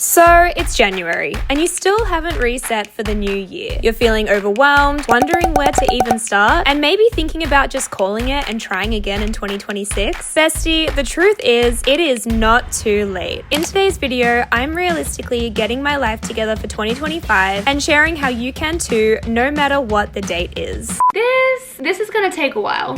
So it's January and you still haven't reset for the new year. You're feeling overwhelmed, wondering where to even start, and maybe thinking about just calling it and trying again in 2026. Bestie, the truth is, it is not too late. In today's video, I'm realistically getting my life together for 2025 and sharing how you can too, no matter what the date is. This is gonna take a while.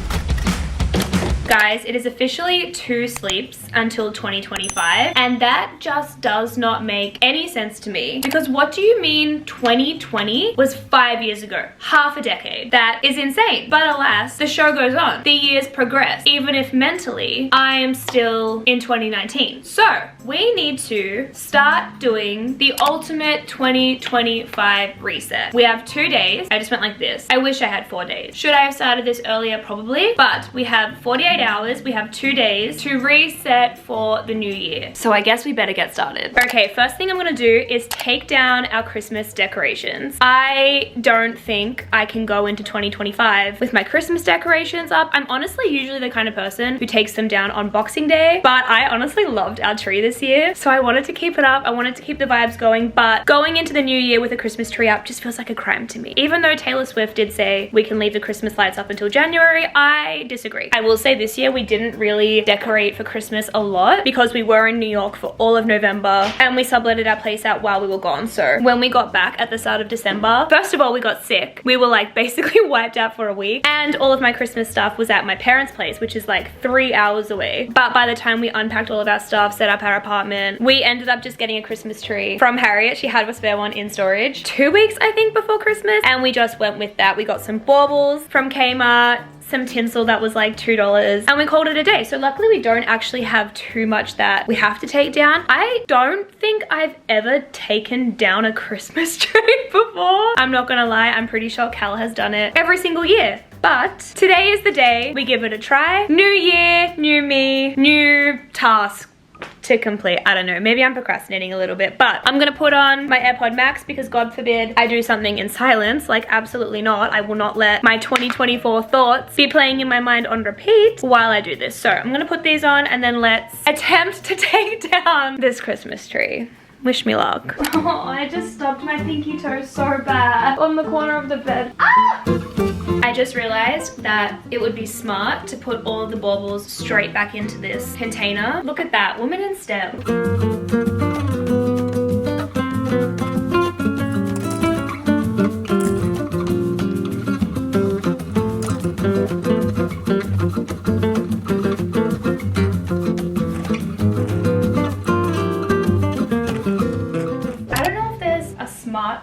Guys, it is officially 2 sleeps until 2025, and that just does not make any sense to me, because what do you mean 2020 was 5 years ago? Half a decade. That is insane. But alas, the show goes on. The years progress, even if mentally I am still in 2019. So we need to start doing the ultimate 2025 reset. We have 2 days. I just went like this. I wish I had 4 days. Should I have started this earlier? Probably, but we have 48 hours, we have 2 days to reset for the new year. So I guess we better get started. Okay, first thing I'm gonna do is take down our Christmas decorations. I don't think I can go into 2025 with my Christmas decorations up. I'm honestly usually the kind of person who takes them down on Boxing Day, but I honestly loved our tree this year, so I wanted to keep it up. I wanted to keep the vibes going, but going into the new year with a Christmas tree up just feels like a crime to me. Even though Taylor Swift did say we can leave the Christmas lights up until January, I disagree. I will say this year we didn't really decorate for Christmas a lot because we were in New York for all of November and we subletted our place out while we were gone. So when we got back at the start of December, first of all, we got sick. We were like basically wiped out for a week, and all of my Christmas stuff was at my parents' place, which is like 3 hours away. But by the time we unpacked all of our stuff, set up our apartment, we ended up just getting a Christmas tree from Harriet. She had a spare one in storage 2 weeks, I think, before Christmas, and we just went with that. We got some baubles from Kmart, some tinsel that was like $2, and we called it a day. So luckily we don't actually have too much that we have to take down. I don't think I've ever taken down a Christmas tree before. I'm not gonna lie, I'm pretty sure Cal has done it every single year. But today is the day we give it a try. New year, new me, new task to complete. I don't know, maybe I'm procrastinating a little bit, but I'm gonna put on my AirPod Max because God forbid I do something in silence. Like, absolutely not. I will not let my 2024 thoughts be playing in my mind on repeat while I do this. So I'm gonna put these on and then let's attempt to take down this Christmas tree. Wish me luck. Oh, I just stubbed my pinky toe so bad on the corner of the bed. Ah! I just realized that it would be smart to put all of the baubles straight back into this container. Look at that, woman in STEM.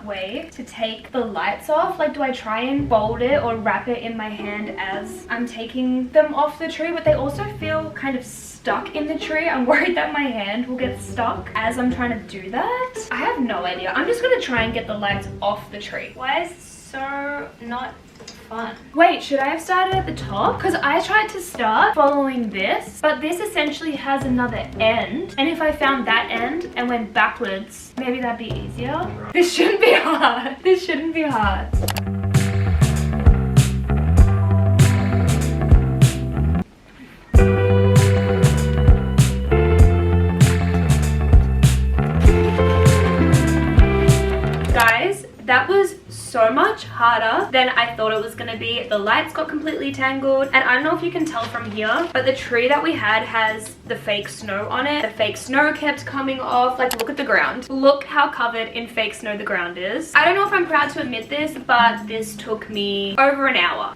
Way to take the lights off. Like, do I try and fold it or wrap it in my hand as I'm taking them off the tree? But they also feel kind of stuck in the tree. I'm worried that my hand will get stuck as I'm trying to do that. I have no idea. I'm just gonna try and get the lights off the tree. Why is this so not fun? Wait, should I have started at the top? Because I tried to start following this, but this essentially has another end, and if I found that end and went backwards, maybe that'd be easier. This shouldn't be hard. This shouldn't be hard. Guys, that was so much harder than I thought it was gonna be. The lights got completely tangled, and I don't know if you can tell from here, but the tree that we had has the fake snow on it. The fake snow kept coming off. Like, look at the ground. Look how covered in fake snow the ground is. I don't know if I'm proud to admit this, but this took me over an hour.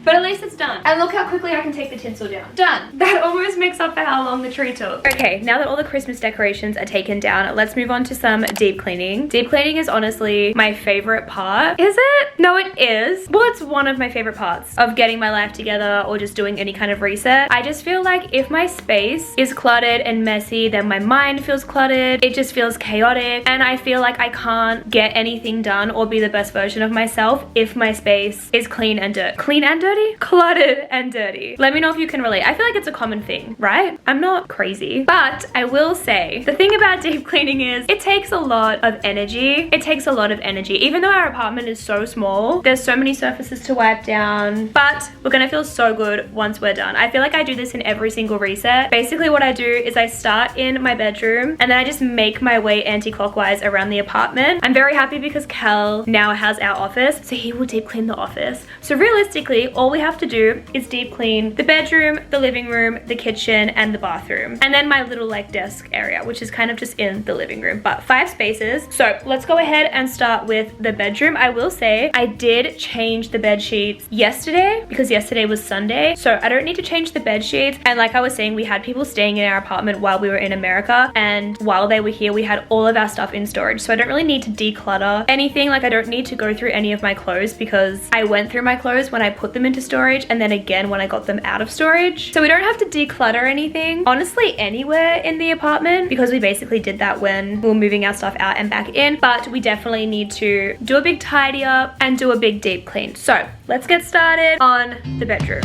But at least it's done. And look how quickly I can take the tinsel down. Done. That almost makes up for how long the tree took. Okay, now that all the Christmas decorations are taken down, let's move on to some deep cleaning. Deep cleaning is honestly my favorite part. Is it? No, it is. Well, it's one of my favorite parts of getting my life together or just doing any kind of reset. I just feel like if my space is cluttered and messy, then my mind feels cluttered. It just feels chaotic, and I feel like I can't get anything done or be the best version of myself if my space is clean and dirty. Clean and dirty? Cluttered and dirty. Let me know if you can relate. I feel like it's a common thing, right? I'm not crazy, but I will say the thing about deep cleaning is it takes a lot of energy. It takes a lot of energy. Even though our apartment is is so small. There's so many surfaces to wipe down, but we're gonna feel so good once we're done. I feel like I do this in every single reset. Basically what I do is I start in my bedroom and then I just make my way anti-clockwise around the apartment. I'm very happy because Cal now has our office, so he will deep clean the office. So realistically, all we have to do is deep clean the bedroom, the living room, the kitchen, and the bathroom. And then my little like desk area, which is kind of just in the living room, but 5 spaces. So let's go ahead and start with the bedroom. I will say I did change the bed sheets yesterday because yesterday was Sunday. So I don't need to change the bed sheets. And like I was saying, we had people staying in our apartment while we were in America. And while they were here, we had all of our stuff in storage. So I don't really need to declutter anything. Like I don't need to go through any of my clothes because I went through my clothes when I put them into storage and then again when I got them out of storage. So we don't have to declutter anything, honestly, anywhere in the apartment because we basically did that when we were moving our stuff out and back in. But we definitely need to do a big tidy up and do a big deep clean. So let's get started on the bedroom.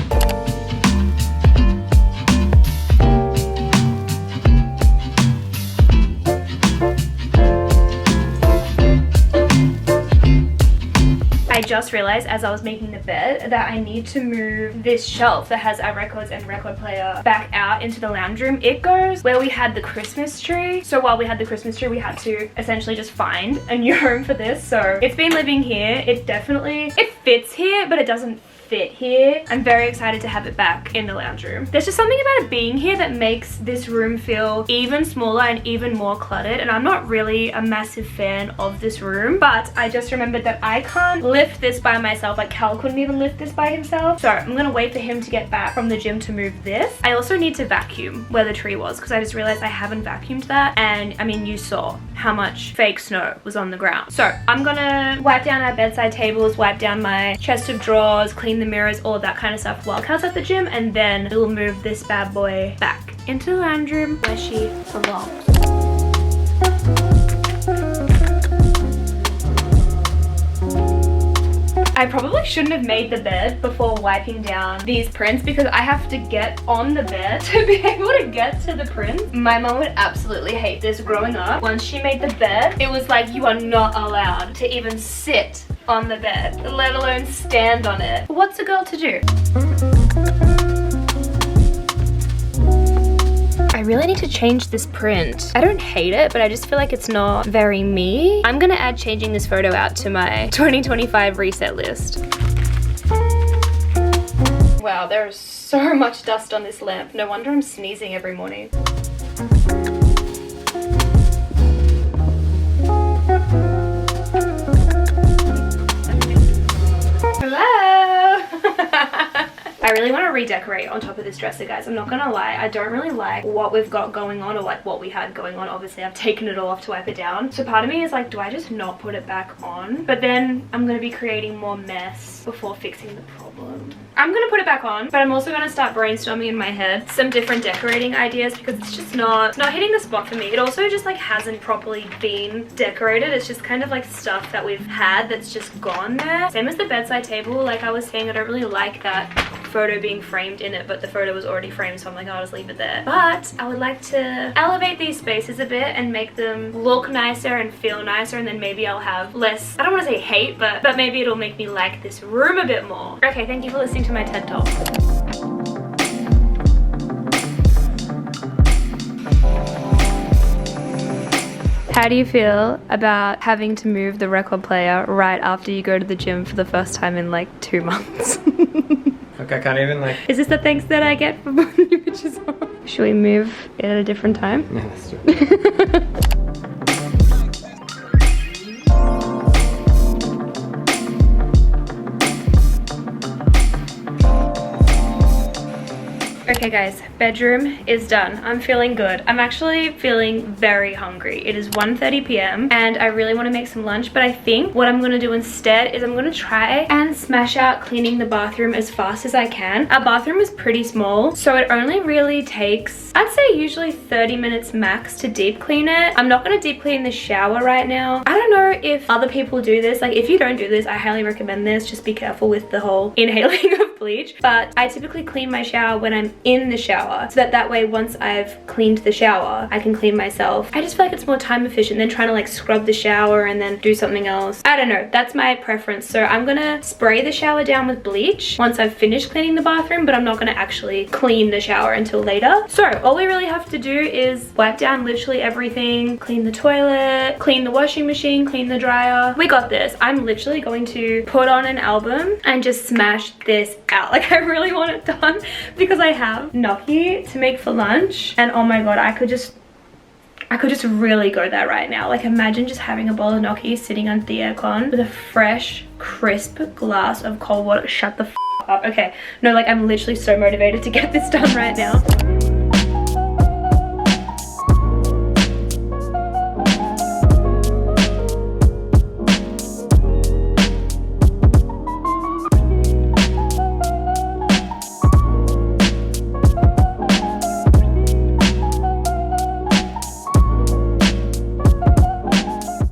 I just realized as I was making the bed that I need to move this shelf that has our records and record player back out into the lounge room. It goes where we had the Christmas tree. So while we had the Christmas tree, we had to essentially just find a new home for this. So it's been living here. It fits here, but it doesn't fit here. I'm very excited to have it back in the lounge room. There's just something about it being here that makes this room feel even smaller and even more cluttered, and I'm not really a massive fan of this room, but I just remembered that I can't lift this by myself. Like Cal couldn't even lift this by himself, so I'm gonna wait for him to get back from the gym to move this. I also need to vacuum where the tree was because I just realized I haven't vacuumed that, and I mean, you saw how much fake snow was on the ground. So I'm gonna wipe down our bedside tables, wipe down my chest of drawers, clean the mirrors, all of that kind of stuff while Cal's at the gym, and then we'll move this bad boy back into the lounge room where she belongs. I probably shouldn't have made the bed before wiping down these prints because I have to get on the bed to be able to get to the prints. My mom would absolutely hate this growing up. Once she made the bed, it was like you are not allowed to even sit on the bed, let alone stand on it. What's a girl to do? I really need to change this print. I don't hate it, but I just feel like it's not very me. I'm gonna add changing this photo out to my 2025 reset list. Wow, there is so much dust on this lamp. No wonder I'm sneezing every morning. Hello! I really want to redecorate on top of this dresser, guys. I'm not gonna lie, I don't really like what we've got going on or like what we had going on. Obviously I've taken it all off to wipe it down, so part of me is like, do I just not put it back on? But then I'm gonna be creating more mess before fixing the problem. I'm gonna put it back on, but I'm also gonna start brainstorming in my head some different decorating ideas because it's not hitting the spot for me. It also just like hasn't properly been decorated. It's just kind of like stuff that we've had that's just gone there. Same as the bedside table. Like I was saying, I don't really like that photo being framed in it, but the photo was already framed, so I'm like, I'll just leave it there. But I would like to elevate these spaces a bit and make them look nicer and feel nicer, and then maybe I'll have less, I don't want to say hate, but maybe it'll make me like this room a bit more. Okay, thank you for listening to my TED Talk. How do you feel about having to move the record player right after you go to the gym for the first time in like 2 months? Look, I can't even like... Is this the thanks that I get for putting your pictures on? Should we move it at a different time? Yeah, let's do it. Okay guys, bedroom is done. I'm feeling good. I'm actually feeling very hungry. It is 1:30 p.m. and I really want to make some lunch, but I think what I'm going to do instead is I'm going to try and smash out cleaning the bathroom as fast as I can. Our bathroom is pretty small, so it only really takes, I'd say usually 30 minutes max to deep clean it. I'm not going to deep clean the shower right now. I don't know if other people do this. Like if you don't do this, I highly recommend this. Just be careful with the whole inhaling of bleach. But I typically clean my shower when I'm in the shower, so that way once I've cleaned the shower, I can clean myself. I just feel like it's more time efficient than trying to like scrub the shower and then do something else. I don't know, that's my preference. So I'm gonna spray the shower down with bleach once I've finished cleaning the bathroom, but I'm not gonna actually clean the shower until later. So all we really have to do is wipe down literally everything, clean the toilet, clean the washing machine, clean the dryer. We got this. I'm literally going to put on an album and just smash this out. Like, I really want it done because I have gnocchi to make for lunch, and oh my god, I could just really go there right now. Like, imagine just having a bowl of gnocchi sitting under the aircon with a fresh, crisp glass of cold water. Shut the f up. Okay, no, like, I'm literally so motivated to get this done right now.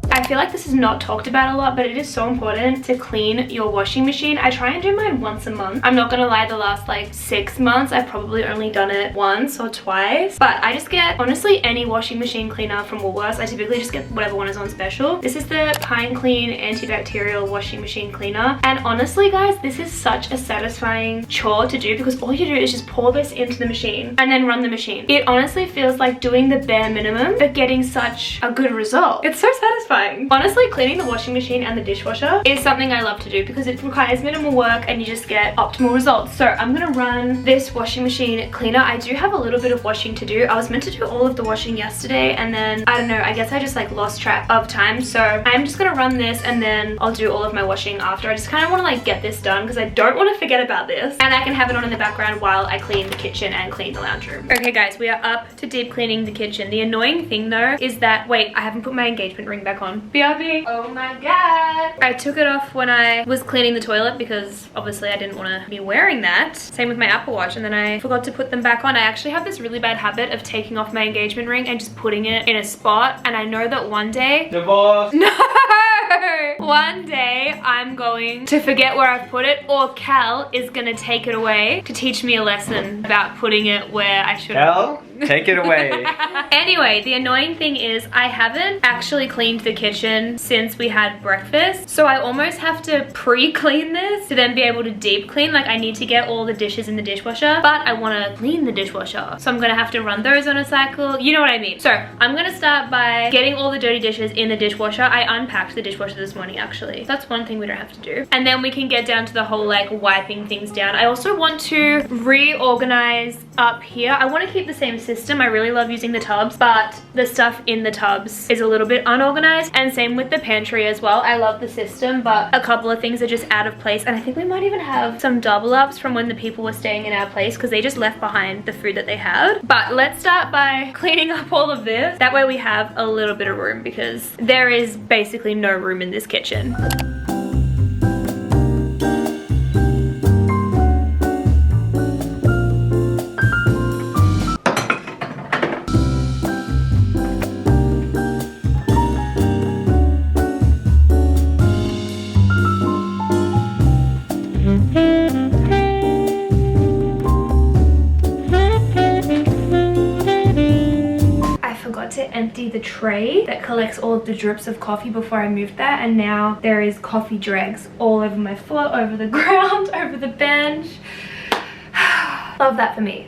I feel like this is not talked about a lot, but it is so important to clean your washing machine. I try and do mine once a month. I'm not gonna lie, the last like 6 months I've probably only done it once or twice, but I just get honestly any washing machine cleaner from Woolworths. I typically just get whatever one is on special. This is the Pine Clean antibacterial washing machine cleaner, and honestly guys, this is such a satisfying chore to do because all you do is just pour this into the machine and then run the machine. It honestly feels like doing the bare minimum but getting such a good result. It's so satisfying. Honestly, cleaning the washing machine and the dishwasher is something I love to do because it requires minimal work and you just get optimal results. So I'm gonna run this washing machine cleaner. I do have a little bit of washing to do. I was meant to do all of the washing yesterday, and then I don't know, I guess I just like lost track of time. So I'm just gonna run this and then I'll do all of my washing after. I just kind of want to like get this done because I don't want to forget about this, and I can have it on in the background while I clean the kitchen and clean the lounge room. Okay guys, we are up to deep cleaning the kitchen. The annoying thing though is that, wait, I haven't put my engagement ring back on. BRB. Oh my god. I took it off when I was cleaning the toilet because obviously I didn't want to be wearing that. Same with my Apple Watch, and then I forgot to put them back on. I actually have this really bad habit of taking off my engagement ring and just putting it in a spot, and I know that one day... Divorce! No! One day I'm going to forget where I've put it, or Cal is gonna take it away to teach me a lesson about putting it where I should have. Cal, take it away. Anyway, the annoying thing is I haven't actually cleaned the kitchen since we had breakfast, so I almost have to pre-clean this to then be able to deep clean. Like, I need to get all the dishes in the dishwasher, but I want to clean the dishwasher, so I'm gonna have to run those on a cycle. You know what I mean. So I'm gonna start by getting all the dirty dishes in the dishwasher. I unpacked the dishwasher this morning actually. That's one thing we don't have to do, and then we can get down to the whole like wiping things down. I also want to reorganize up here. I want to keep the same system. I really love using the tubs, but the stuff in the tubs is a little bit unorganized, and same with the pantry as well. I love the system, but a couple of things are just out of place, and I think we might even have some double ups from when the people were staying in our place because they just left behind the food that they had. But let's start by cleaning up all of this. That way we have a little bit of room because there is basically no room in this kitchen. To empty the tray that collects all of the drips of coffee before I moved that, and now there is coffee dregs all over my floor, over the ground, over the bench. Love that for me.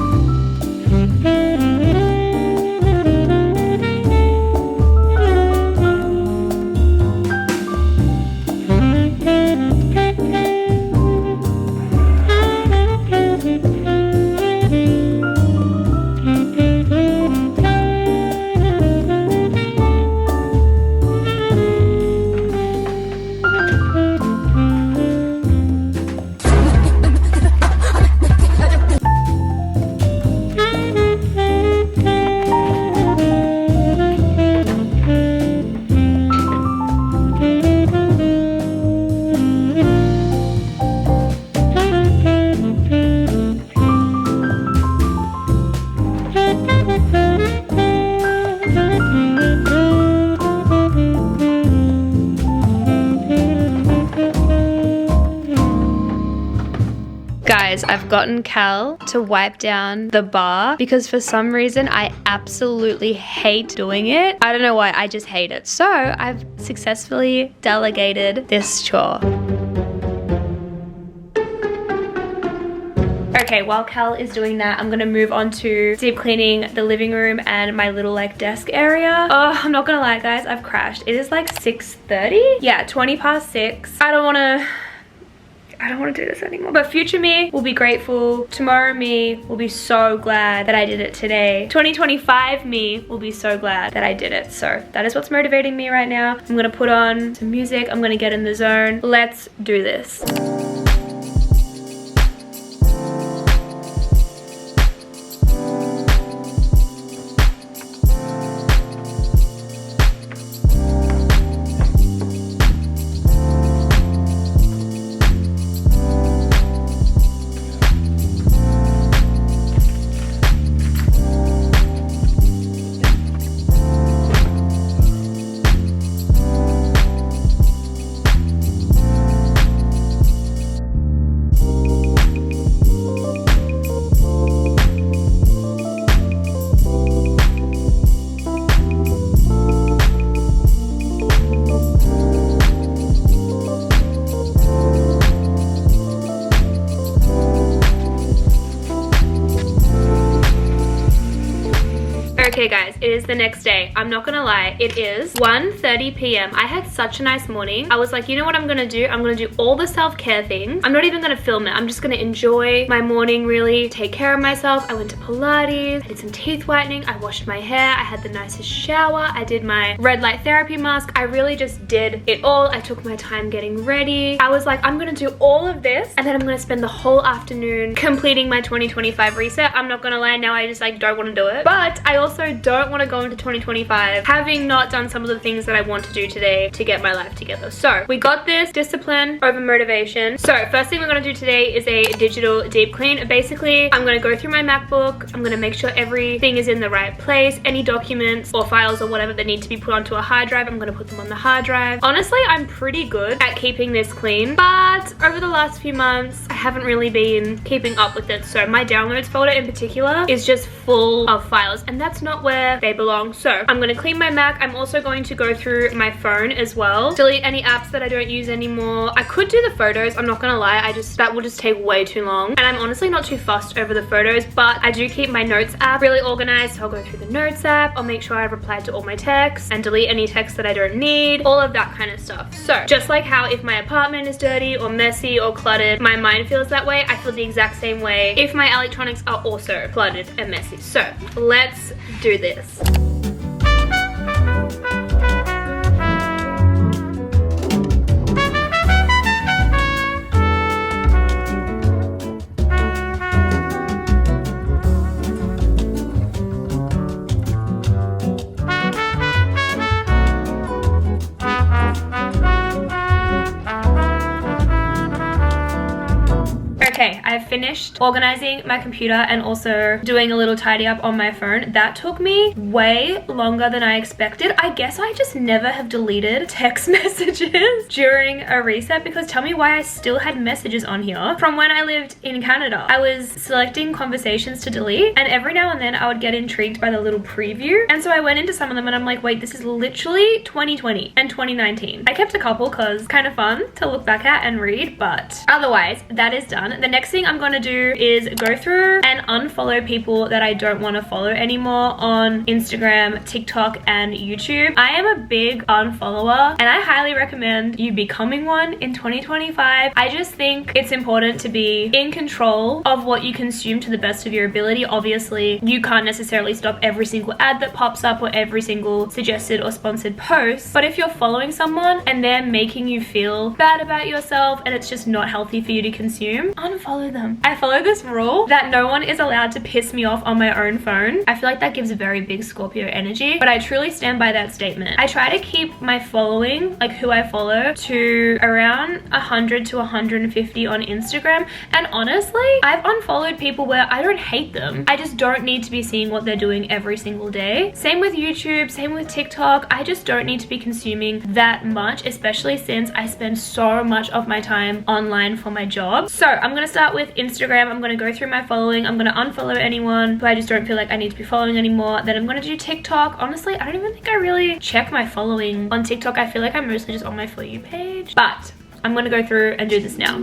I've gotten Cal to wipe down the bar because for some reason I absolutely hate doing it. I don't know why, I just hate it. So I've successfully delegated this chore. Okay, while Cal is doing that, I'm gonna move on to deep cleaning the living room and my little like desk area. Oh, I'm not gonna lie guys, I've crashed. It is like 6:30. Yeah, 20 past 6. I don't wanna do this anymore. But future me will be grateful. Tomorrow me will be so glad that I did it today. 2025 me will be so glad that I did it. So that is what's motivating me right now. I'm gonna put on some music. I'm gonna get in the zone. Let's do this. Okay guys, it is the next day. I'm not gonna lie, it is 1:30 p.m. I had such a nice morning. I was like, you know what I'm gonna do? I'm gonna do all the self-care things. I'm not even gonna film it. I'm just gonna enjoy my morning, really take care of myself. I went to Pilates, I did some teeth whitening, I washed my hair, I had the nicest shower, I did my red light therapy mask. I really just did it all. I took my time getting ready. I was like, I'm gonna do all of this and then I'm gonna spend the whole afternoon completing my 2025 reset. I'm not gonna lie, now I just like don't wanna do it. But I also don't want to go into 2025 having not done some of the things that I want to do today to get my life together. So we got this. Discipline over motivation. So first thing we're going to do today is a digital deep clean. Basically, I'm going to go through my MacBook. I'm going to make sure everything is in the right place. Any documents or files or whatever that need to be put onto a hard drive, I'm going to put them on the hard drive. Honestly, I'm pretty good at keeping this clean, but over the last few months, I haven't really been keeping up with it. So my downloads folder in particular is just full of files, and that's not where they belong. So I'm gonna clean my Mac. I'm also going to go through my phone as well, delete any apps that I don't use anymore. I could do the photos, I'm not gonna lie, that will just take way too long, and I'm honestly not too fussed over the photos, but I do keep my notes app really organized. So I'll go through the notes app, I'll make sure I've replied to all my texts and delete any texts that I don't need, all of that kind of stuff. So just like how if my apartment is dirty or messy or cluttered, my mind feels that way, I feel the exact same way if my electronics are also cluttered and messy. So let's do this. Okay, I've finished organizing my computer and also doing a little tidy up on my phone. That took me way longer than I expected. I guess I just never have deleted text messages during a reset, because tell me why I still had messages on here from when I lived in Canada. I was selecting conversations to delete, and every now and then I would get intrigued by the little preview. And so I went into some of them and I'm like, wait, this is literally 2020 and 2019. I kept a couple because it's kind of fun to look back at and read, but otherwise that is done. The next thing I'm going to do is go through and unfollow people that I don't want to follow anymore on Instagram, TikTok, and YouTube. I am a big unfollower and I highly recommend you becoming one in 2025. I just think it's important to be in control of what you consume to the best of your ability. Obviously, you can't necessarily stop every single ad that pops up or every single suggested or sponsored post, but if you're following someone and they're making you feel bad about yourself and it's just not healthy for you to consume, unfollow them. I follow this rule that no one is allowed to piss me off on my own phone. I feel like that gives a very big Scorpio energy, but I truly stand by that statement. I try to keep my following, like who I follow, to around 100 to 150 on Instagram, and honestly, I've unfollowed people where I don't hate them. I just don't need to be seeing what they're doing every single day. Same with YouTube, same with TikTok. I just don't need to be consuming that much, especially since I spend so much of my time online for my job. So I'm gonna start with Instagram Instagram. I'm gonna go through my following. I'm gonna unfollow anyone who I just don't feel like I need to be following anymore. Then I'm gonna do TikTok. Honestly, I don't even think I really check my following on TikTok. I feel like I'm mostly just on my For You page, but I'm gonna go through and do this now.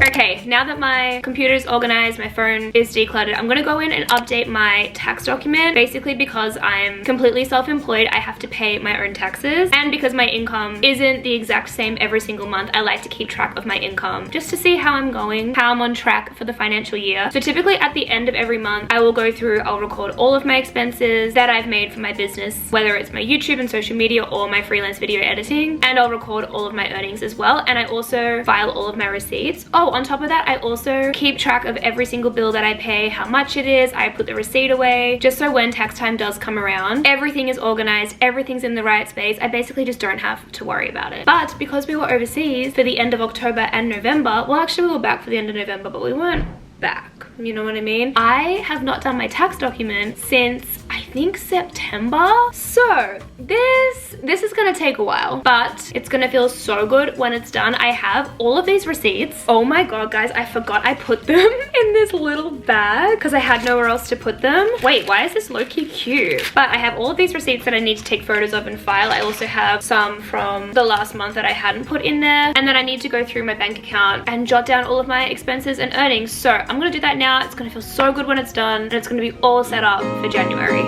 Okay, now that my computer is organized, my phone is decluttered, I'm gonna go in and update my tax document. Basically because I'm completely self-employed, I have to pay my own taxes. And because my income isn't the exact same every single month, I like to keep track of my income just to see how I'm going, how I'm on track for the financial year. So typically at the end of every month, I will go through, I'll record all of my expenses that I've made for my business, whether it's my YouTube and social media or my freelance video editing, and I'll record all of my earnings as well. And I also file all of my receipts. Oh, on top of that, I also keep track of every single bill that I pay, how much it is. I put the receipt away just so when tax time does come around, everything is organized, everything's in the right space. I basically just don't have to worry about it. But because we were overseas for the end of October and November, well, actually we were back for the end of November, but we weren't back. You know what I mean? I have not done my tax document since I think September. So this is gonna take a while, but it's gonna feel so good when it's done. I have all of these receipts. Oh my god, guys, I forgot I put them in this little bag because I had nowhere else to put them. Wait, why is this low-key cute? But I have all of these receipts that I need to take photos of and file. I also have some from the last month that I hadn't put in there. And then I need to go through my bank account and jot down all of my expenses and earnings. So I'm gonna do that now. It's gonna feel so good when it's done, and it's gonna be all set up for January.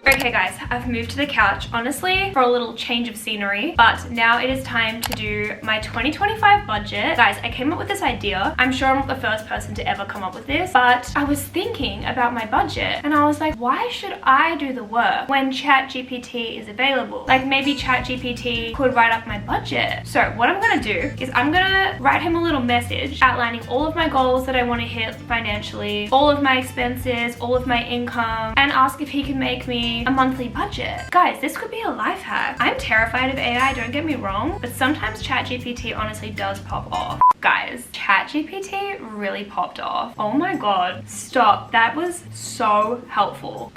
Okay guys, I've moved to the couch, honestly, for a little change of scenery, but now it is time to do my 2025 budget. Guys, I came up with this idea. I'm sure I'm not the first person to ever come up with this, but I was thinking about my budget and I was like, why should I do the work when ChatGPT is available? Like maybe ChatGPT could write up my budget. So what I'm gonna do is I'm gonna write him a little message outlining all of my goals that I want to hit financially, all of my expenses, all of my income, and ask if he can make me a monthly budget. Guys, this could be a life hack. I'm terrified of AI, don't get me wrong, but sometimes ChatGPT honestly does pop off. Guys, ChatGPT really popped off. Oh my god, stop. That was so helpful.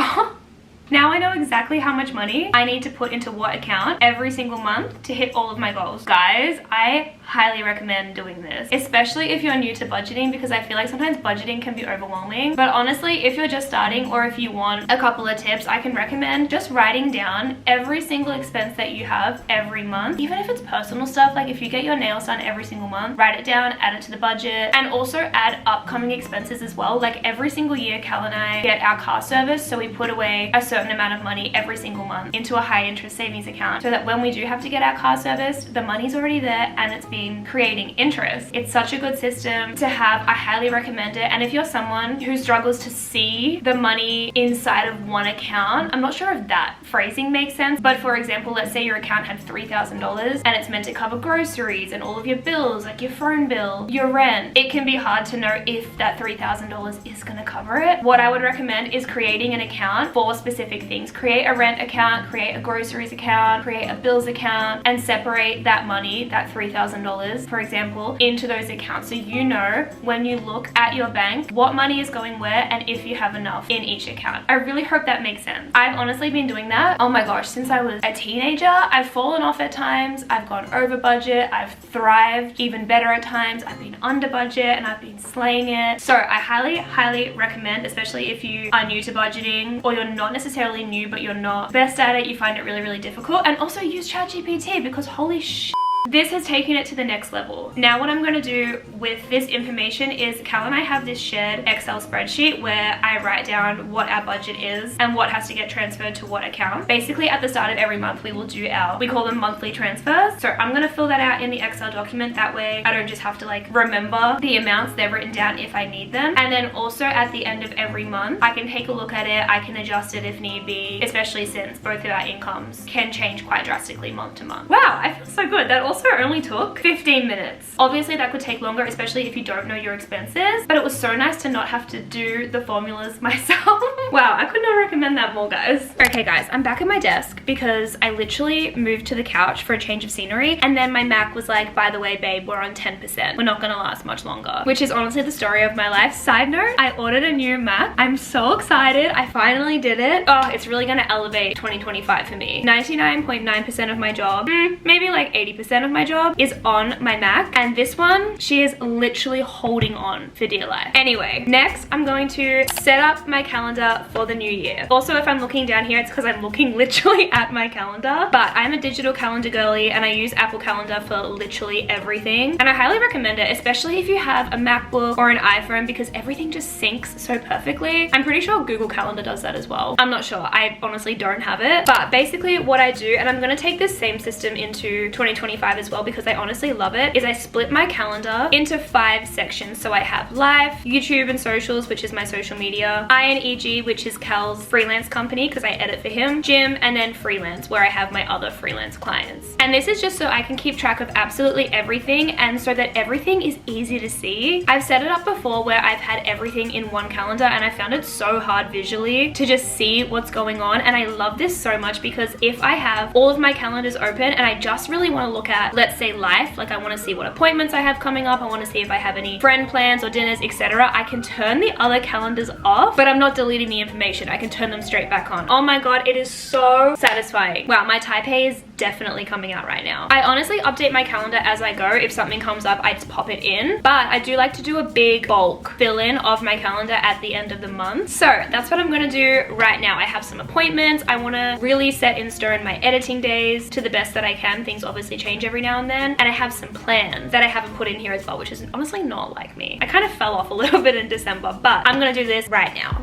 Now I know exactly how much money I need to put into what account every single month to hit all of my goals. Guys, I highly recommend doing this, especially if you're new to budgeting, because I feel like sometimes budgeting can be overwhelming. But honestly, if you're just starting or if you want a couple of tips, I can recommend just writing down every single expense that you have every month, even if it's personal stuff. Like if you get your nails done every single month, write it down, add it to the budget, and also add upcoming expenses as well. Like every single year, Cal and I get our car service, so we put away a certain amount of money every single month into a high interest savings account so that when we do have to get our car serviced, the money's already there and it's been creating interest. It's such a good system to have. I highly recommend it. And if you're someone who struggles to see the money inside of one account, I'm not sure if that phrasing makes sense, but for example, let's say your account had $3,000 and it's meant to cover groceries and all of your bills, like your phone bill, your rent. It can be hard to know if that $3,000 is going to cover it. What I would recommend is creating an account for specific things. Create a rent account, create a groceries account, create a bills account, and separate that money, that $3,000, for example, into those accounts. So you know when you look at your bank, what money is going where and if you have enough in each account. I really hope that makes sense. I've honestly been doing that, oh my gosh, since I was a teenager. I've fallen off at times, I've gone over budget, I've thrived even better at times, I've been under budget and I've been slaying it. So I highly recommend, especially if you are new to budgeting or you're not necessarily new but you're not best at it, you find it really difficult, and also use ChatGPT because holy shit, this has taken it to the next level. Now what I'm going to do with this information is Cal and I have this shared Excel spreadsheet where I write down what our budget is and what has to get transferred to what account. Basically at the start of every month we will do we call them monthly transfers. So I'm going to fill that out in the Excel document. That way I don't just have to like remember the amounts. They're written down if I need them. And then also at the end of every month I can take a look at it. I can adjust it if need be, especially since both of our incomes can change quite drastically month to month. Wow, I feel so good. That all also only took 15 minutes. Obviously that could take longer, especially if you don't know your expenses, but it was so nice to not have to do the formulas myself. Wow, I could not recommend that more, guys. Okay guys, I'm back at my desk because I literally moved to the couch for a change of scenery, and then my Mac was like, by the way babe, we're on 10%. We're not gonna last much longer, which is honestly the story of my life. Side note, I ordered a new Mac. I'm so excited. I finally did it. Oh, it's really gonna elevate 2025 for me. 99.9% of my job, maybe like 80% of my job is on my Mac, and this one, she is literally holding on for dear life. Anyway, next I'm going to set up my calendar for the new year. Also, if I'm looking down here, it's because I'm looking literally at my calendar, but I'm a digital calendar girly and I use Apple Calendar for literally everything, and I highly recommend it, especially if you have a MacBook or an iPhone, because everything just syncs so perfectly. I'm pretty sure Google Calendar does that as well. I'm not sure, I honestly don't have it, but basically what I do, and I'm gonna take this same system into 2025 as well because I honestly love it, is I split my calendar into 5 sections. So I have life, YouTube and socials, which is my social media, INEG, which is Cal's freelance company because I edit for him, gym, and then freelance, where I have my other freelance clients. And this is just so I can keep track of absolutely everything, and so that everything is easy to see. I've set it up before where I've had everything in one calendar, and I found it so hard visually to just see what's going on, and I love this so much because if I have all of my calendars open and I just really want to look at, let's say, life, like I want to see what appointments I have coming up, I want to see if I have any friend plans or dinners, etc., I can turn the other calendars off, but I'm not deleting the information. I can turn them straight back on. Oh my god, it is so satisfying. Wow, my Taipei is definitely coming out right now. I honestly update my calendar as I go. If something comes up, I just pop it in, but I do like to do a big bulk fill-in of my calendar at the end of the month. So that's what I'm gonna do right now. I have some appointments. I want to really set in stone my editing days to the best that I can. Things obviously change every now and then, and I have some plans that I haven't put in here as well, which is honestly not like me. I kind of fell off a little bit in December, but I'm gonna do this right now.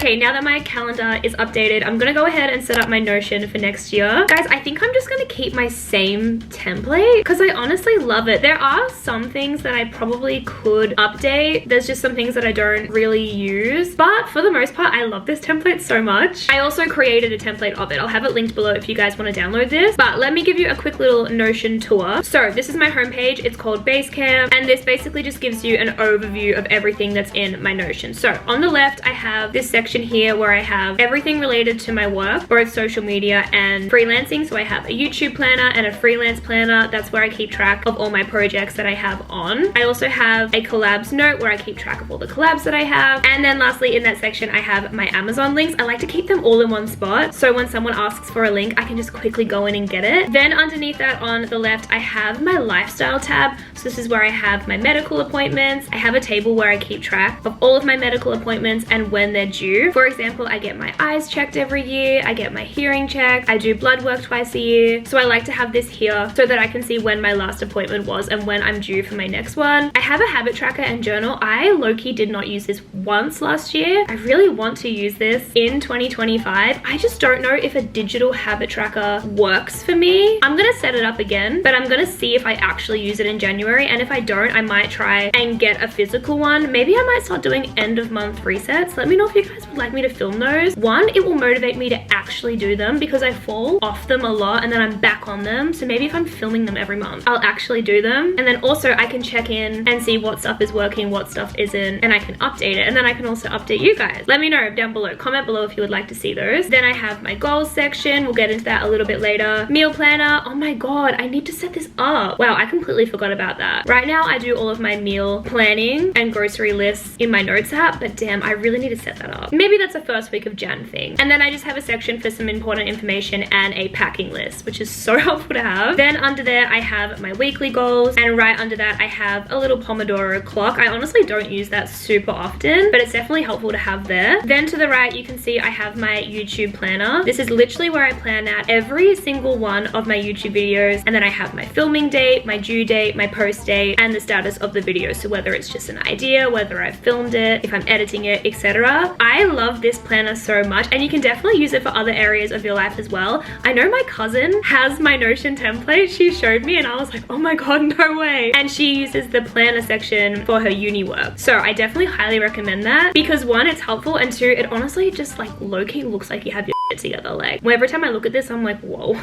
Okay, now that my calendar is updated, I'm gonna go ahead and set up my Notion for next year. Guys, I think I'm just gonna keep my same template because I honestly love it. There are some things that I probably could update. There's just some things that I don't really use, but for the most part, I love this template so much. I also created a template of it. I'll have it linked below if you guys want to download this, but let me give you a quick little Notion tour. So this is my homepage. It's called Basecamp, and this basically just gives you an overview of everything that's in my Notion. So on the left, I have this section here where I have everything related to my work, both social media and freelancing. So I have a YouTube planner and a freelance planner. That's where I keep track of all my projects that I have on. I also have a collabs note where I keep track of all the collabs that I have. And then lastly, in that section, I have my Amazon links. I like to keep them all in one spot, so when someone asks for a link, I can just quickly go in and get it. Then underneath that on the left, I have my lifestyle tab. So this is where I have my medical appointments. I have a table where I keep track of all of my medical appointments and when they're due. For example, I get my eyes checked every year, I get my hearing checked, I do blood work twice a year. So I like to have this here so that I can see when my last appointment was and when I'm due for my next one. I have a habit tracker and journal. I low-key did not use this once last year. I really want to use this in 2025. I just don't know if a digital habit tracker works for me. I'm gonna set it up again, but I'm gonna see if I actually use it in January, and if I don't, I might try and get a physical one. Maybe I might start doing end of month resets. Let me know if you guys would like me to film those. One, it will motivate me to actually do them because I fall off them a lot and then I'm back on them. So maybe if I'm filming them every month, I'll actually do them. And then also I can check in and see what stuff is working, what stuff isn't, and I can update it. And then I can also update you guys. Let me know down below. Comment below if you would like to see those. Then I have my goals section. We'll get into that a little bit later. Meal planner. Oh my god, I need to set this up. Wow, I completely forgot about that. Right now I do all of my meal planning and grocery lists in my notes app, but damn, I really need to set that up. Maybe that's a first week of Jan thing. And then I just have a section for some important information and a packing list, which is so helpful to have. Then under there I have my weekly goals, and right under that I have a little Pomodoro clock. I honestly don't use that super often, but it's definitely helpful to have there. Then to the right you can see I have my YouTube planner. This is literally where I plan out every single one of my YouTube videos, and then I have my filming date, my due date, my post date, and the status of the video. So whether it's just an idea, whether I've filmed it, if I'm editing it, etc. I love this planner so much, and you can definitely use it for other areas of your life as well. I know my cousin has my Notion template. She showed me and I was like, oh my god, no way. And she uses the planner section for her uni work. So I definitely highly recommend that because one, it's helpful, and two, it honestly just like low-key looks like you have your shit together. Like every time I look at this, I'm like, whoa.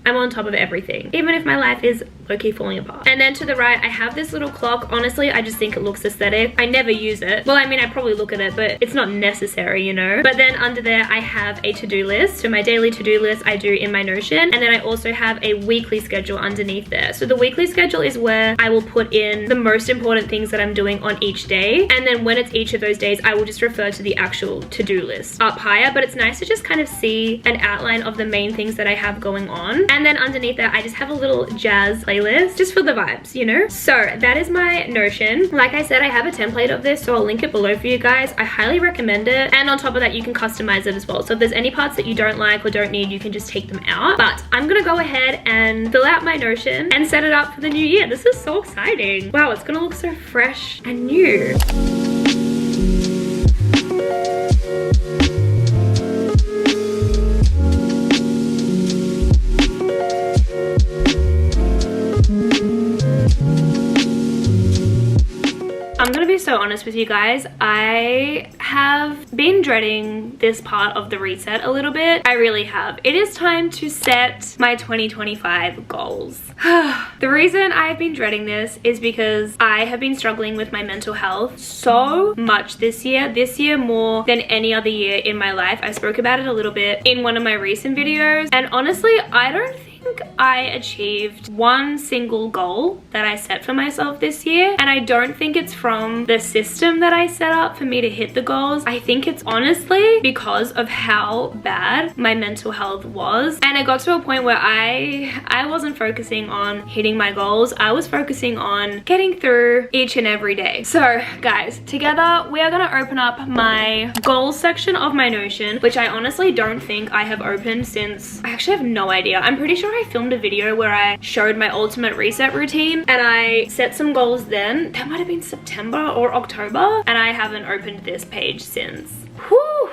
I'm on top of everything, even if my life is low-key falling apart. And then to the right, I have this little clock. Honestly, I just think it looks aesthetic. I never use it. Well, I mean, I probably look at it, but it's not necessary, you know? But then under there, I have a to-do list. So my daily to-do list I do in my Notion. And then I also have a weekly schedule underneath there. So the weekly schedule is where I will put in the most important things that I'm doing on each day. And then when it's each of those days, I will just refer to the actual to-do list up higher. But it's nice to just kind of see an outline of the main things that I have going on. And then underneath that, I just have a little jazz playlist just for the vibes, you know? So that is my Notion. Like I said, I have a template of this, so I'll link it below for you guys. I highly recommend it. And on top of that, you can customize it as well. So if there's any parts that you don't like or don't need, you can just take them out. But I'm gonna go ahead and fill out my Notion and set it up for the new year. This is so exciting. Wow, it's gonna look so fresh and new. I'm gonna be so honest with you guys. I have been dreading this part of the reset a little bit. I really have. It is time to set my 2025 goals. The reason I've been dreading this is because I have been struggling with my mental health so much this year. This year more than any other year in my life. I spoke about it a little bit in one of my recent videos, and honestly, I don't think I achieved one single goal that I set for myself this year, and I don't think it's from the system that I set up for me to hit the goals. I think it's honestly because of how bad my mental health was, and it got to a point where I wasn't focusing on hitting my goals. I was focusing on getting through each and every day. So guys, together we are gonna open up my goals section of my Notion, which I honestly don't think I have opened since, I actually have no idea. I'm pretty sure I filmed a video where I showed my ultimate reset routine and I set some goals then. That might have been September or October, and I haven't opened this page since. Whew.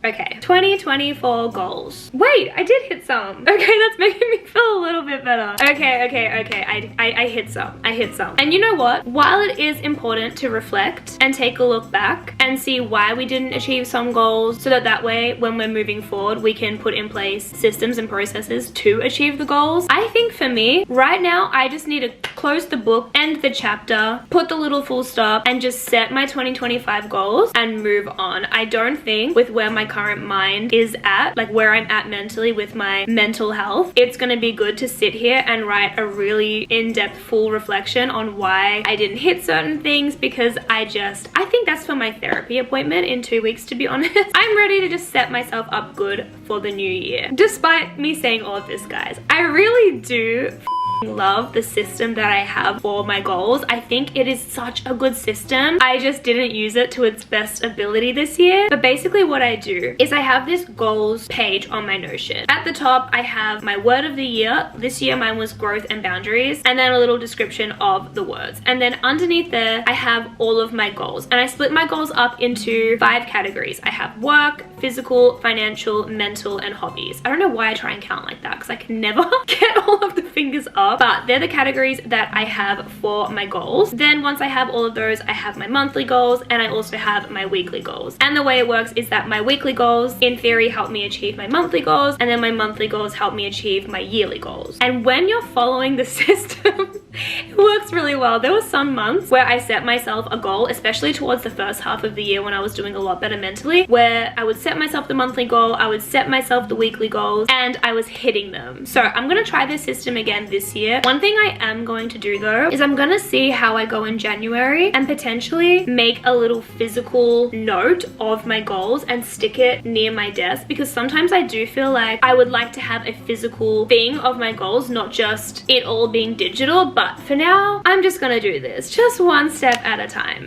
Okay, 2024 goals. Wait, I did hit some. Okay, that's making me feel a little bit better. Okay, I hit some. I hit some. And you know what? While it is important to reflect and take a look back and see why we didn't achieve some goals, so that way when we're moving forward, we can put in place systems and processes to achieve the goals. I think for me, right now, I just need to close the book, end the chapter, put the little full stop, and just set my 2025 goals and move on. I don't think with where my current mind is at, like where I'm at mentally with my mental health, it's gonna be good to sit here and write a really in-depth full reflection on why I didn't hit certain things, because I think that's for my therapy appointment in 2 weeks, to be honest. I'm ready to just set myself up good for the new year. Despite me saying all of this, guys, I really do love the system that I have for my goals. I think it is such a good system. I just didn't use it to its best ability this year. But basically what I do is I have this goals page on my Notion. At the top, I have my word of the year. This year mine was growth and boundaries, and then a little description of the words. And then underneath there, I have all of my goals. And I split my goals up into 5 categories. I have work, physical, financial, mental, and hobbies. I don't know why I try and count like that, because I can never get all of the fingers up. But they're the categories that I have for my goals. Then once I have all of those, I have my monthly goals, and I also have my weekly goals. And the way it works is that my weekly goals in theory help me achieve my monthly goals, and then my monthly goals help me achieve my yearly goals. And when you're following the system, it works really well. There were some months where I set myself a goal, especially towards the first half of the year when I was doing a lot better mentally, where I would set myself the monthly goal, I would set myself the weekly goals, and I was hitting them. So I'm gonna try this system again this year. One thing I am going to do though is I'm gonna see how I go in January and potentially make a little physical note of my goals and stick it near my desk, because sometimes I do feel like I would like to have a physical thing of my goals, not just it all being digital. But for now, I'm just gonna do this just one step at a time.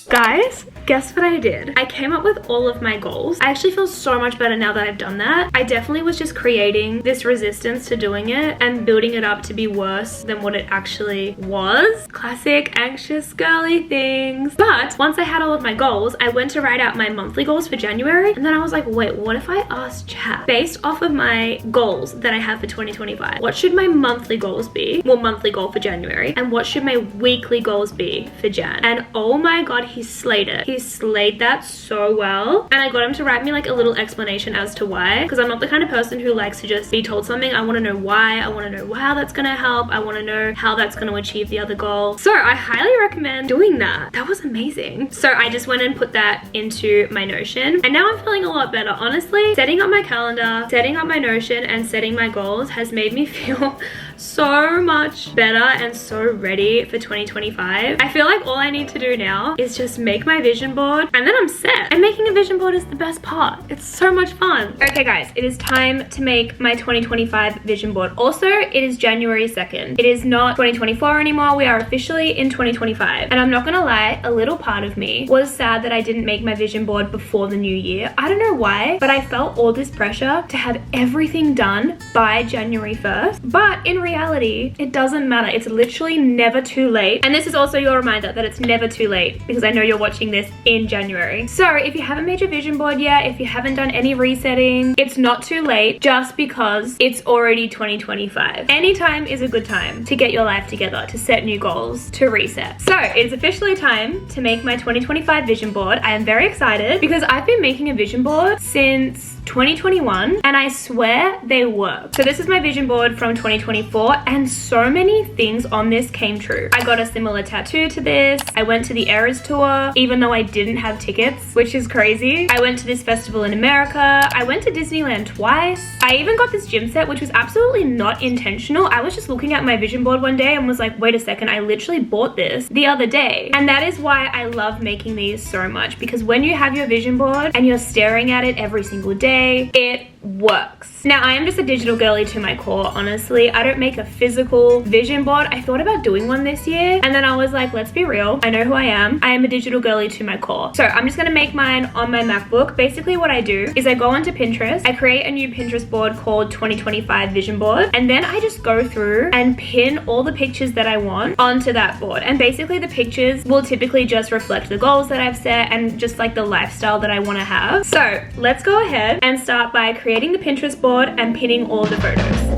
Guys, guess what I did? I came up with all of my goals. I actually feel so much better now that I've done that. I definitely was just creating this resistance to doing it and building it up to be worse than what it actually was. Classic anxious girly things. But once I had all of my goals, I went to write out my monthly goals for January, and then I was like, wait, what if I asked chat based off of my goals that I have for 2025, what should my monthly goals be? Well, monthly goal for January, and what should my weekly goals be for Jan? And oh my god, he slayed it. He slayed that so well. And I got him to write me like a little explanation as to why, because I'm not the kind of person who likes to just be told something. I want to know why. I want to know how that's gonna help. I want to know how that's going to achieve the other goal. So I highly recommend doing that. That was amazing. So I just went and put that into my Notion, and now I'm feeling a lot better. Honestly, setting up my calendar, setting up my Notion, and setting my goals has made me feel so much better and so ready for 2025. I feel like all I need to do now is just make my vision board, and then I'm set. And making a vision board is the best part. It's so much fun. Okay guys, it is time to make my 2025 vision board. Also, it is January 2nd. It is not 2024 anymore. We are officially in 2025. And I'm not gonna lie, a little part of me was sad that I didn't make my vision board before the new year. I don't know why, but I felt all this pressure to have everything done by January 1st. But in reality, it doesn't matter. It's literally never too late. And this is also your reminder that it's never too late, because I know you're watching this in January. So if you haven't made your vision board yet, if you haven't done any resetting, it's not too late just because it's already 2025. Anytime is a good time to get your life together, to set new goals, to reset. So it's officially time to make my 2025 vision board. I am very excited because I've been making a vision board since 2021, and I swear they work. So this is my vision board from 2024, and so many things on this came true. I got a similar tattoo to this. I went to the AEST tour, even though I didn't have tickets, which is crazy. I went to this festival in America. I went to Disneyland twice. I even got this gym set, which was absolutely not intentional. I was just looking at my vision board one day and was like, wait a second, I literally bought this the other day. And that is why I love making these so much, because when you have your vision board and you're staring at it every single day, it works. Now, I am just a digital girly to my core, honestly. I don't make a physical vision board. I thought about doing one this year, and then I was like, let's be real. I know who I am. I am a digital girly to my core. So I'm just gonna make mine on my MacBook. Basically what I do is I go onto Pinterest, I create a new Pinterest board called 2025 vision board, and then I just go through and pin all the pictures that I want onto that board. And basically the pictures will typically just reflect the goals that I've set and just like the lifestyle that I wanna have. So let's go ahead and start by creating the Pinterest board and pinning all the photos.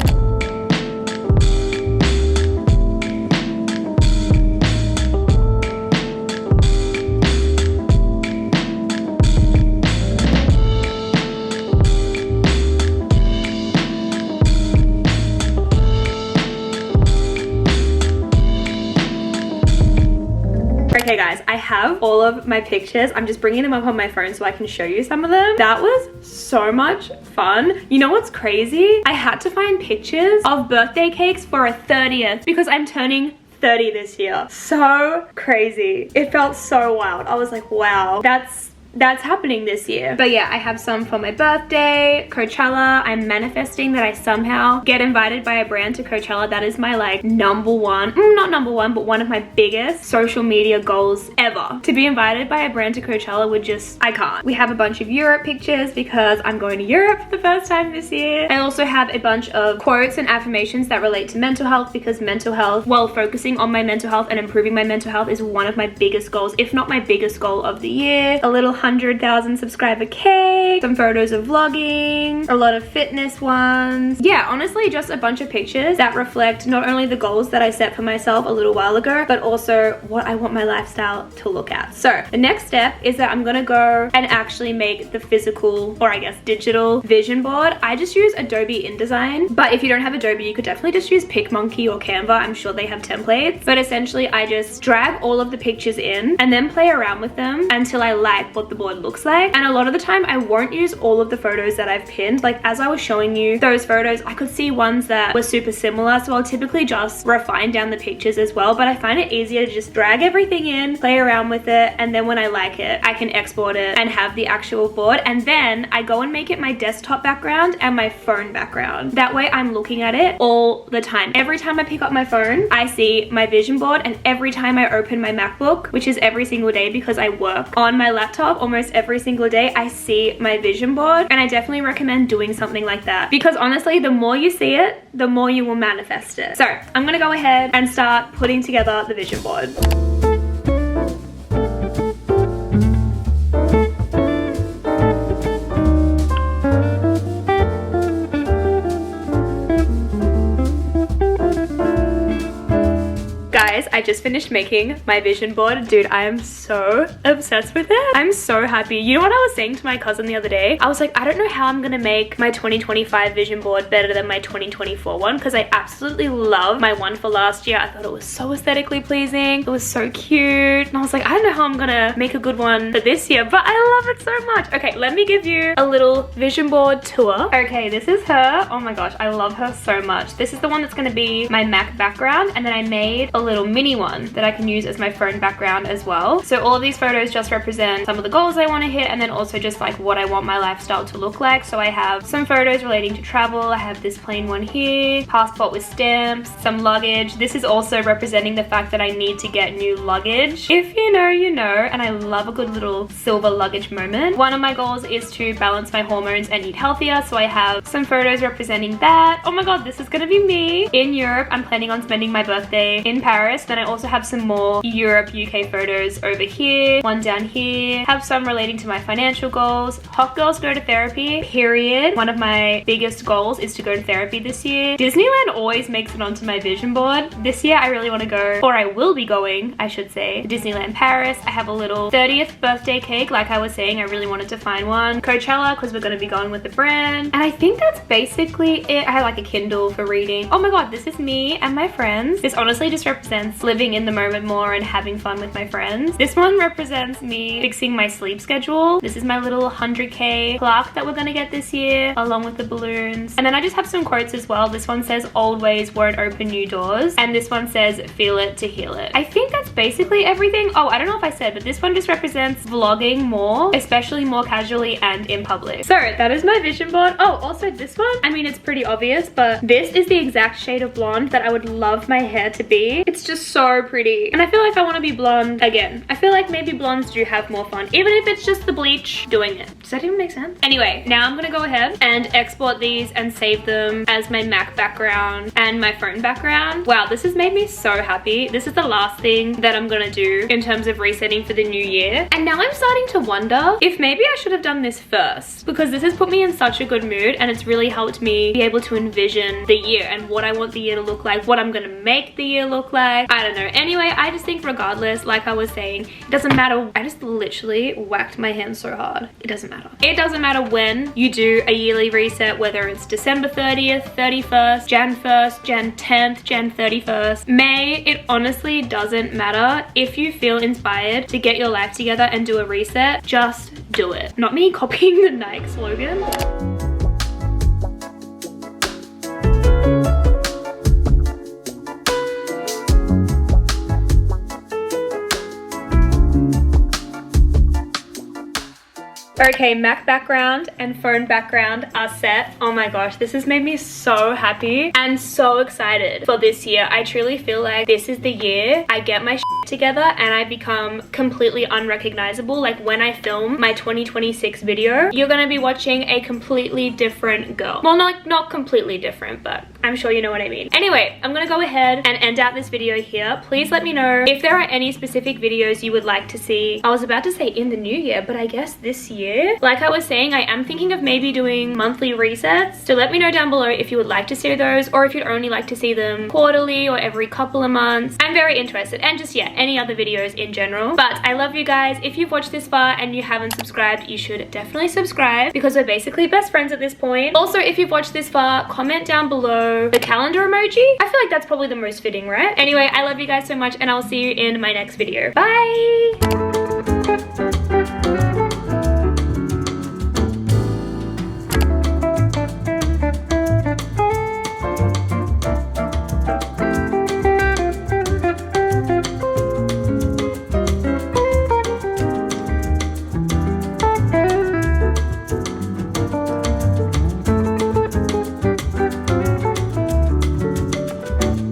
Okay guys, I have all of my pictures. I'm just bringing them up on my phone so I can show you some of them. That was so much fun. You know what's crazy? I had to find pictures of birthday cakes for a 30th because I'm turning 30 this year. So crazy. It felt so wild. I was like, wow, that's happening this year. But yeah, I have some for my birthday, Coachella. I'm manifesting that I somehow get invited by a brand to Coachella. That is my like number one, not number one, but one of my biggest social media goals ever. To be invited by a brand to Coachella would just, I can't. We have a bunch of Europe pictures because I'm going to Europe for the first time this year. I also have a bunch of quotes and affirmations that relate to mental health, because mental health, well, focusing on my mental health and improving my mental health is one of my biggest goals, if not my biggest goal of the year. A little 100,000 subscriber cake, some photos of vlogging, a lot of fitness ones. Yeah, honestly, just a bunch of pictures that reflect not only the goals that I set for myself a little while ago, but also what I want my lifestyle to look at. So the next step is that I'm gonna go and actually make the physical, or I guess digital vision board. I just use Adobe InDesign, but if you don't have Adobe, you could definitely just use PicMonkey or Canva. I'm sure they have templates, but essentially I just drag all of the pictures in and then play around with them until I like what what the board looks like. And a lot of the time I won't use all of the photos that I've pinned. Like as I was showing you those photos, I could see ones that were super similar, so I'll typically just refine down the pictures as well. But I find it easier to just drag everything in, play around with it, and then when I like it, I can export it and have the actual board. And then I go and make it my desktop background and my phone background. That way I'm looking at it all the time. Every time I pick up my phone, I see my vision board, and every time I open my MacBook, which is every single day because I work on my laptop almost every single day, I see my vision board. And I definitely recommend doing something like that, because honestly, the more you see it, the more you will manifest it. So I'm gonna go ahead and start putting together the vision board. Guys, I just finished making my vision board. Dude, I am so obsessed with it. I'm so happy. You know what I was saying to my cousin the other day? I was like, I don't know how I'm gonna make my 2025 vision board better than my 2024 one, because I absolutely love my one for last year. I thought it was so aesthetically pleasing. It was so cute. And I was like, I don't know how I'm gonna make a good one for this year, but I love it so much. Okay, let me give you a little vision board tour. Okay, this is her. Oh my gosh, I love her so much. This is the one that's gonna be my Mac background, and then I made a little mini one that I can use as my phone background as well. So all of these photos just represent some of the goals I want to hit, and then also just like what I want my lifestyle to look like. So I have some photos relating to travel. I have this plain one here, passport with stamps, some luggage. This is also representing the fact that I need to get new luggage. If you know, you know, and I love a good little silver luggage moment. One of my goals is to balance my hormones and eat healthier, so I have some photos representing that. Oh my god, this is gonna be me in Europe. I'm planning on spending my birthday in Paris. Then I also have some more Europe, UK photos over here, one down here. Have some relating to my financial goals. Hot girls go to therapy, period. One of my biggest goals is to go to therapy this year. Disneyland always makes it onto my vision board. This year I really want to go, or I will be going, I should say, to Disneyland Paris. I have a little 30th birthday cake. Like I was saying, I really wanted to find one. Coachella, because we're going to be going with the brand. And I think that's basically it. I have like a Kindle for reading. Oh my god, this is me and my friends. This honestly just represents living in the moment more and having fun with my friends. This one represents me fixing my sleep schedule. This is my little 100k plaque that we're gonna get this year, along with the balloons. And then I just have some quotes as well. This one says, old ways won't open new doors. And this one says, feel it to heal it. I think that's basically everything. Oh, I don't know if I said, but this one just represents vlogging more, especially more casually and in public. So that is my vision board. Oh, also this one, I mean, it's pretty obvious, but this is the exact shade of blonde that I would love my hair to be. It's just so pretty. And I feel like I want to be blonde again. I feel like maybe blondes do have more fun, even if it's just the bleach doing it. Does that even make sense? Anyway, now I'm gonna go ahead and export these and save them as my Mac background and my phone background. Wow, this has made me so happy. This is the last thing that I'm gonna do in terms of resetting for the new year. And now I'm starting to wonder if maybe I should have done this first, because this has put me in such a good mood and it's really helped me be able to envision the year and what I want the year to look like, what I'm gonna make the year look like. I don't know. Anyway, I just think regardless, like I was saying, it doesn't matter. I just literally whacked my hand so hard. It doesn't matter. It doesn't matter when you do a yearly reset, whether it's December 30th, 31st, Jan 1st, Jan 10th, Jan 31st, May. It honestly doesn't matter. If you feel inspired to get your life together and do a reset, just do it. Not me copying the Nike slogan. Okay, Mac background and phone background are set. Oh my gosh, this has made me so happy and so excited for this year. I truly feel like this is the year I get my shit together and I become completely unrecognizable. Like when I film my 2026 video, you're gonna be watching a completely different girl. Well, not completely different, but I'm sure you know what I mean. Anyway, I'm gonna go ahead and end out this video here. Please let me know if there are any specific videos you would like to see. I was about to say in the new year, but I guess this year. Like I was saying, I am thinking of maybe doing monthly resets. So let me know down below if you would like to see those, or if you'd only like to see them quarterly or every couple of months. I'm very interested, and just yeah, any other videos in general. But I love you guys. If you've watched this far and you haven't subscribed, you should definitely subscribe, because we're basically best friends at this point. Also, if you've watched this far, comment down below the calendar emoji. I feel like that's probably the most fitting, right? Anyway, I love you guys so much, and I'll see you in my next video. Bye!